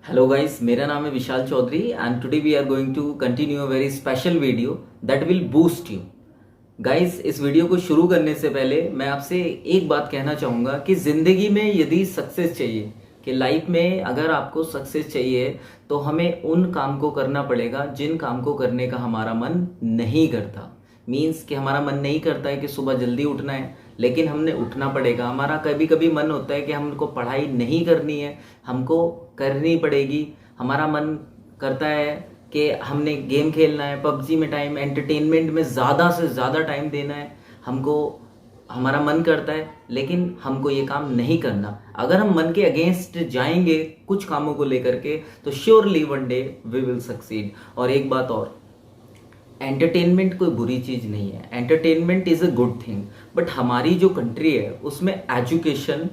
Hello guys, मेरा नाम है Vishal Chaudhary and today we are going to continue a very special video that will boost you. Guys, इस video को शुरू करने से पहले मैं आपसे एक बात कहना चाहूँगा कि ज़िंदगी में यदि सक्सेस चाहिए, कि लाइफ में अगर आपको सक्सेस चाहिए तो हमें उन काम को करना पड़ेगा जिन काम को करने का हमारा मन नहीं करता। मीन्स कि हमारा मन नहीं करता है कि सुबह जल्दी उठना है, लेकिन हमने उठना पड़ेगा। हमारा कभी कभी मन होता है कि हमको पढ़ाई नहीं करनी है, हमको करनी पड़ेगी। हमारा मन करता है कि हमने गेम खेलना है, पबजी में टाइम, एंटरटेनमेंट में ज़्यादा से ज़्यादा टाइम देना है हमको। हमारा मन करता है लेकिन हमको ये काम नहीं करना। अगर हम मन के अगेंस्ट जाएंगे कुछ कामों को लेकर के तो surely one day we will succeed. और एक बात और, एंटरटेनमेंट कोई बुरी चीज़ नहीं है, entertainment is a good thing. But हमारी जो कंट्री है उसमें एजुकेशन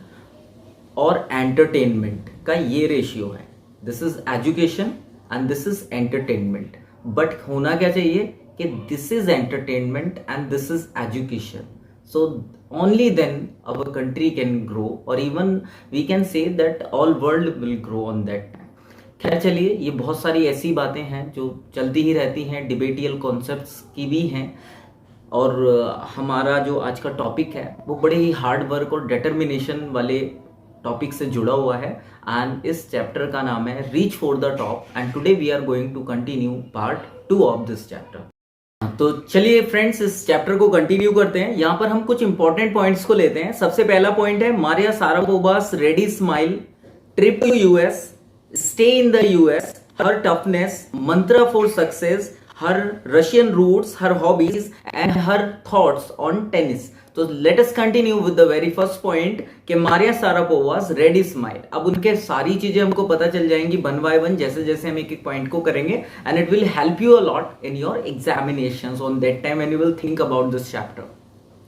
और एंटरटेनमेंट का ये रेशियो है। This is education and this is entertainment. But होना क्या चाहिए कि this is entertainment and this is education. So only then our country can grow, और even we can say that all world will grow on that. खैर चलिए, ये बहुत सारी ऐसी बातें हैं जो चलती ही रहती हैं, डिबेटियल कॉन्सेप्ट्स की भी हैं। और हमारा जो आज का टॉपिक है वो बड़े ही हार्ड वर्क और डिटर्मिनेशन वाले टॉपिक से जुड़ा हुआ है। एंड इस चैप्टर का नाम है reach for the top, and today we are going to continue part 2 of this chapter. तो चलिए फ्रेंड्स, इस चैप्टर को कंटिन्यू करते हैं। यहाँ पर हम कुछ इंपॉर्टेंट पॉइंट्स को लेते हैं। सबसे पहला पॉइंट है Maria Sharapova's ready smile, trip to US, stay in the US, her toughness, mantra for success, her Russian roots, her hobbies and her thoughts on tennis. तो let us continue with the very first point कि Maria Sharapova's ready smile. अब उनके सारी चीजें हमको पता चल जाएंगी वन बाय वन, जैसे जैसे हम एक एक पॉइंट को करेंगे, and it will help you a lot in your examinations on that time and you will think about this chapter.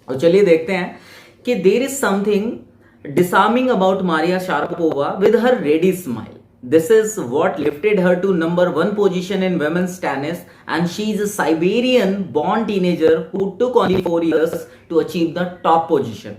और चलिए देखते हैं कि there is something disarming about Maria Sharapova with her ready smile. This is what lifted her to number 1 position in women's tennis, and she is a Siberian born teenager who took only 4 years to achieve the top position.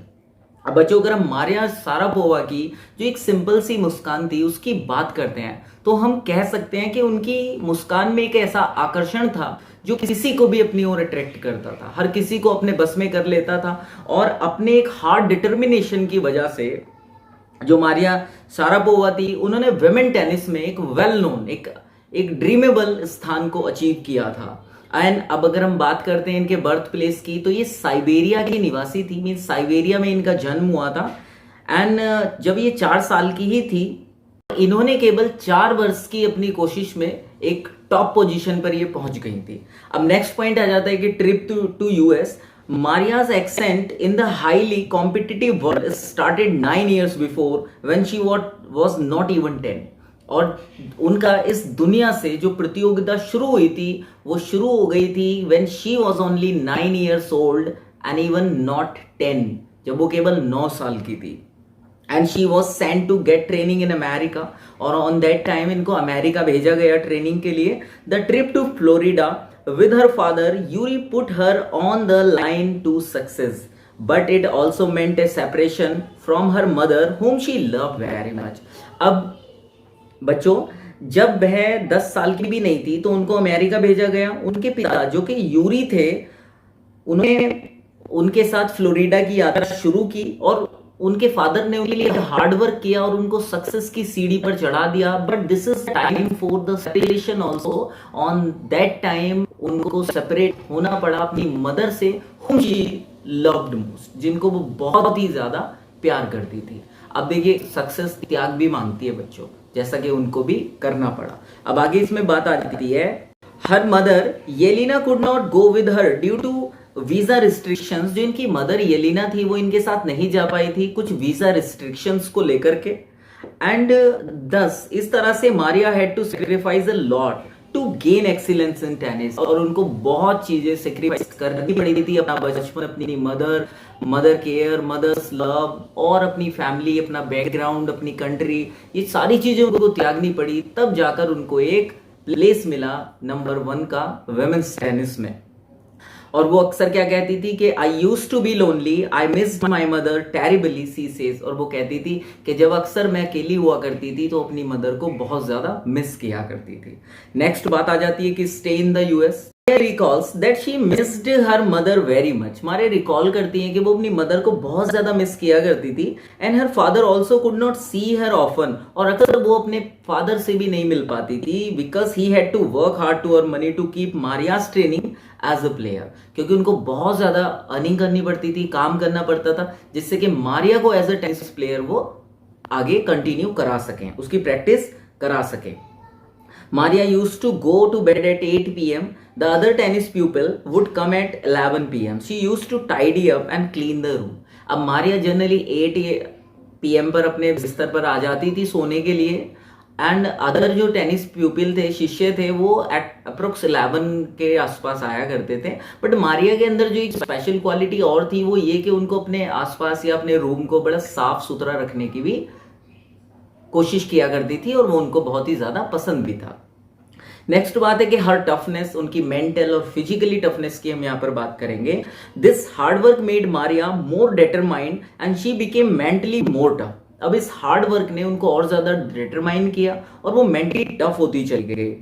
अब बच्चों, अगर हम Maria Sharapova की जो एक simple सी मुस्कान थी उसकी बात करते हैं तो हम कह सकते हैं कि उनकी मुस्कान में एक ऐसा आकर्षण था जो किसी को भी अपनी ओर अट्रैक्ट करता था, हर किसी को अपने बस में कर लेता था। और अपने एक हार्ड डिटर्मिनेशन की वजह से जो मारिया सारापोवा थी, उन्होंने विमेन टेनिस में एक वेल नोन, एक ड्रीमेबल स्थान को अचीव किया था। एंड अब अगर हम बात करते हैं इनके बर्थ प्लेस की, तो ये साइबेरिया की निवासी थी, मीन साइबेरिया में इनका जन्म हुआ था। एंड जब ये 4 साल की ही थी, इन्होंने केवल 4 वर्ष की अपनी कोशिश में एक टॉप पोजीशन पर ये पहुंच गई थी। अब नेक्स्ट पॉइंट आ जाता है कि trip to US. Maria's ascent in the highly competitive world started 9 years before when she was not even 10. और उनका इस दुनिया से जो प्रतियोगिता शुरू हुई थी वो शुरू हो गई थी when she was only 9 years old and even not 10, जब वो केवल 9 साल की थी। And she was sent to get training in America, और on that time इनको अमेरिका भेजा गया ट्रेनिंग के लिए। The trip to Florida with her father Yuri put her on the line to success, but it also meant a separation from her mother whom she loved very much. अब बच्चों, जब वह 10 साल की भी नहीं थी तो उनको अमेरिका भेजा गया। उनके पिता जो कि यूरी थे, उन्होंने उनके साथ फ्लोरिडा की यात्रा शुरू की, और उनके फादर ने उनके लिए हार्ड वर्क किया और उनको सक्सेस की सीढ़ी पर चढ़ा दिया। But this is time for the separation also. On that time उनको सेपरेट होना पड़ा अपनी मदर से, whom she loved most, जिनको वो बहुत ही ज्यादा प्यार करती थी। अब देखिए, सक्सेस त्याग भी मांगती है बच्चों, जैसा कि उनको भी करना पड़ा। अब आगे इसमें बात आ जाती है, her mother Yelena could not go with her due to visa restrictions. जो इनकी मदर येलिना थी वो इनके साथ नहीं जा पाई थी कुछ वीजा रिस्ट्रिक्शंस को लेकर के। एंड दस इस तरह से Maria had to sacrifice a lot to gain excellence in tennis, और उनको बहुत चीजें सेक्रीफाइस करनी पड़ी थी। अपना बचपन, अपनी मदर केयर, मदर्स लव, और अपनी फैमिली, अपना बैकग्राउंड, अपनी कंट्री, ये सारी चीजें उनको त्यागनी पड़ी। तब जाकर उनको एक प्लेस मिला नंबर 1 का विमेन्स टेनिस में। और वो अक्सर क्या कहती थी कि I use to be lonely, I miss my mother terribly, she says. और वो कहती थी कि जब अक्सर मैं अकेली हुआ करती थी तो अपनी मदर को बहुत ज्यादा मिस किया करती थी। नेक्स्ट बात आ जाती है कि stay in the US. Recalls that she missed her mother very much. Maria recall करती हैं कि वो अपनी मदर को बहुत ज्यादा मिस किया करती थी। And her father also could not see her often, और अक्सर वो अपने फादर से भी नहीं मिल पाती थी, because he had to work hard to earn money to keep Maria's training as a player. क्योंकि उनको बहुत ज्यादा अर्निंग करनी पड़ती थी, काम करना पड़ता था, जिससे कि मारिया को एज अ टेनिस प्लेयर वो आगे कंटिन्यू करा सकें, उसकी प्रैक्टिस करा सकें। Maria used to go to bed at 8 p.m. The other tennis pupil would come at 11 p.m. She used to tidy up and clean the room. अब Maria generally 8 p.m. पर अपने बिस्तर पर आ जाती थी सोने के लिए, एंड अदर जो टेनिस प्यूपिल थे, शिष्य थे, वो एट अप्रोक्स 11 के आसपास आया करते थे। बट मारिया के अंदर जो एक स्पेशल क्वालिटी और थी वो ये कि उनको अपने आसपास या अपने रूम को बड़ा साफ सुथरा रखने की भी कोशिश किया करती थी, और वो उनको बहुत ही ज्यादा पसंद भी था। नेक्स्ट बात है कि हर टफनेस, उनकी मेंटल और फिजिकली टफनेस की हम यहां पर बात करेंगे। This hard work made Maria more determined and she became mentally more tough. अब इस हार्ड वर्क ने उनको और ज्यादा डिटरमाइन किया और वो मेंटली टफ होती चली गई।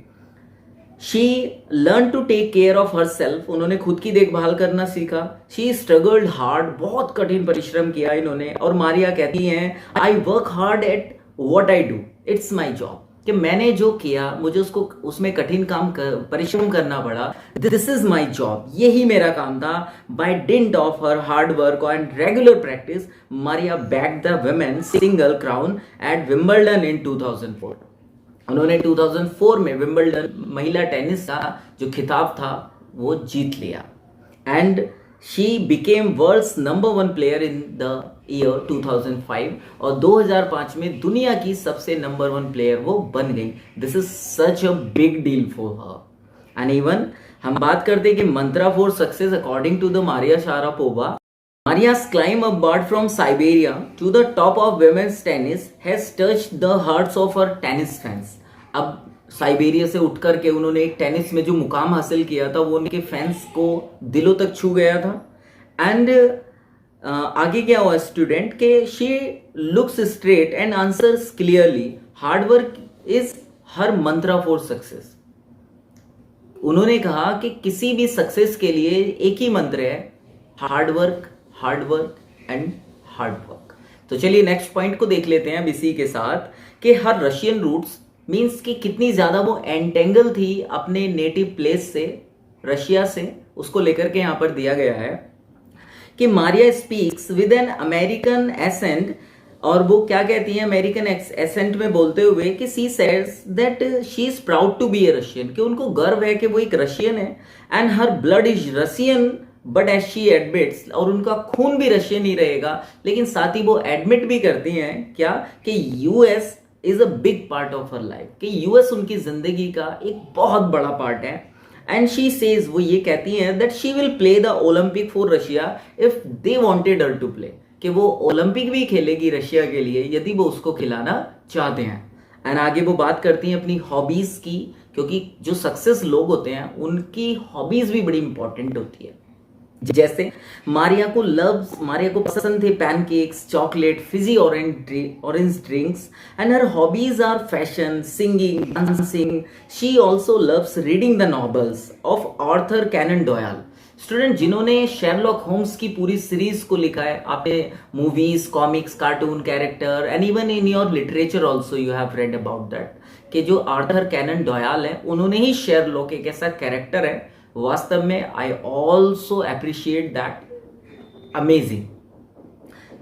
She learn to take care of her self, उन्होंने खुद की देखभाल करना सीखा। शी स्ट्रगल्ड हार्ड, बहुत कठिन परिश्रम किया इन्होंने। और मारिया कहती हैं I work hard at what I do, it's my job, कि मैंने जो किया मुझे उसको उसमें कठिन काम परिश्रम करना पड़ा, दिस इज माई जॉब, यही मेरा काम था। By dint of her hard work and regular practice Maria back the women single crown at Wimbledon in 2004। उन्होंने 2004 में विंबलडन महिला टेनिस का जो खिताब था वो जीत लिया। And she became world's number 1 player in the year 2005, और 2005 में दुनिया की सबसे नंबर 1 प्लेयर वो बन गई। This is such a big deal for her. And even हम बात करते हैं कि mantra for success according to the Maria Sharapova, Maria's climb upward from Siberia to the top of women's tennis has touched the hearts of her tennis fans. अब Siberia से उठ करके उन्होंने एक टेनिस में जो मुकाम हासिल किया था वो उनके फैंस को दिलों तक छू गया था। एंड आगे क्या हुआ स्टूडेंट के she looks straight and answers clearly, hard work is her Mantra for success. उन्होंने कहा कि किसी भी सक्सेस के लिए एक ही मंत्र है, hard work and hard work. तो चलिए नेक्स्ट पॉइंट को देख लेते हैं अब इसी के साथ, कि हर रशियन रूट्स मींस कि कितनी ज्यादा वो एंटेंगल थी अपने नेटिव प्लेस से, रशिया से, उसको लेकर के यहां पर दिया गया है कि Maria speaks with an American accent. और वो क्या कहती है अमेरिकन एसेंट में बोलते हुए कि सी सेड्स that she is proud to be a Russian, कि उनको गर्व है कि वो एक रशियन है। And her blood is Russian but as she admits, और उनका खून भी रशियन ही रहेगा, लेकिन साथ ही वो एडमिट भी करती हैं क्या कि US is a big part of her life, कि यूएस उनकी जिंदगी का एक बहुत बड़ा पार्ट है। एंड शी सेज, वो ये कहती हैं that she will play the Olympics for Russia if they wanted her to play, कि वो ओलंपिक भी खेलेगी रशिया के लिए यदि वो उसको खिलाना चाहते हैं। एंड आगे वो बात करती हैं अपनी हॉबीज की, क्योंकि जो सक्सेस लोग होते हैं उनकी हॉबीज भी बड़ी इंपॉर्टेंट होती है। जैसे मारिया को पसंद थे pancakes, chocolate, fizzy orange drinks, and her hobbies are fashion, singing, dancing. She also loves reading the novels of Arthur Conan Doyle. Student जिन्होंने शेरलॉक होम्स की पूरी सीरीज को लिखा है, आपने movies, comics, cartoon character and even in your literature also you have read about that, कि जो Arthur Conan dial है उन्होंने ही शेरलॉक एक ऐसा कैरेक्टर है, वास्तव में I also appreciate that, amazing.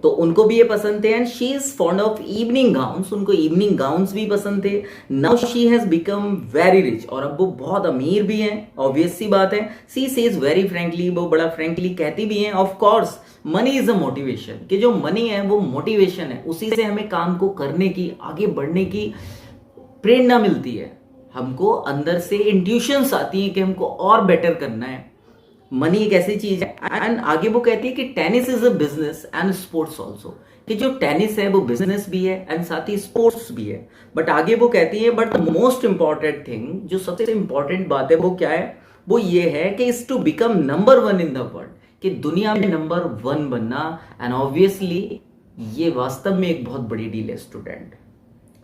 तो उनको भी ये पसंद थे। And she is fond of evening gowns, उनको इवनिंग गाउन्स भी पसंद थे। Now she has become very rich, और अब वो बहुत अमीर भी हैं, ऑब्वियस सी बात है। सी सेज वेरी फ्रेंकली, वो बड़ा फ्रेंकली कहती भी हैं, of course money is a motivation, कि जो मनी है वो मोटिवेशन है, उसी से हमें काम को करने की, आगे बढ़ने की प्रेरणा मिलती है, हमको अंदर से इंट्यूशंस आती हैं कि हमको और बेटर करना है। मनी एक ऐसी चीज है। एंड आगे वो कहती है कि tennis is a business and sports also, कि जो टेनिस है वो बिजनेस भी है एंड साथ ही स्पोर्ट्स भी है। बट आगे वो कहती है but the most important thing, जो सबसे इंपॉर्टेंट बात है वो क्या है, वो ये है कि is to become number one in the world, कि दुनिया में नंबर वन बनना। एंड ऑब्वियसली ये वास्तव में एक बहुत बड़ी डील है स्टूडेंट।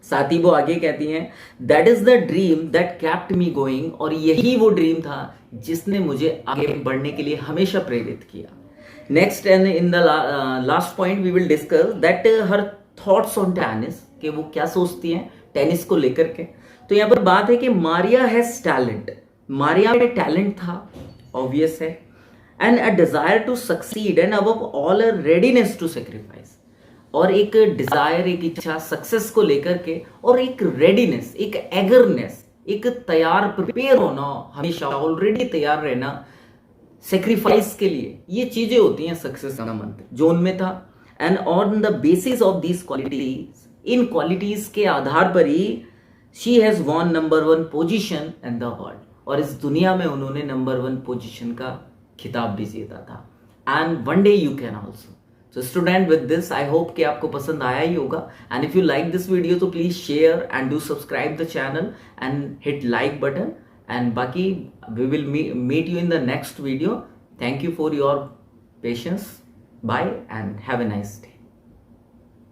साथ ही वो आगे कहती हैं that is the dream that kept me going, और यही वो ड्रीम था जिसने मुझे आगे बढ़ने के लिए हमेशा प्रेरित किया। Next and in the last point we will discuss that her thoughts on tennis, कि वो क्या सोचती हैं टेनिस को लेकर के। तो यहाँ पर बात है कि मारिया हैज टैलेंट, मारिया में टैलेंट था, ऑब्वियस है, and a desire to succeed and above all a readiness to sacrifice, और एक डिजायर, एक इच्छा सक्सेस को लेकर के, और एक रेडीनेस, एक एगरनेस, एक तैयार, प्रिपेयर होना, हमेशा ऑलरेडी तैयार रहना सेक्रीफाइस के लिए। ये चीजें होती हैं सक्सेस का मंत्र, जो उनमें था। And on the basis of these qualities, इन क्वालिटीज के आधार पर ही she has won number one position in the world, और इस दुनिया में उन्होंने नंबर वन पोजिशन का खिताब भी जीता था। And one day you can also. So student, with this I hope कि आपको पसंद आया ही होगा। And if you like this video तो please share and do subscribe the channel and hit like button. And बाकी we will meet you in the next video. Thank you for your patience. Bye and have a nice day.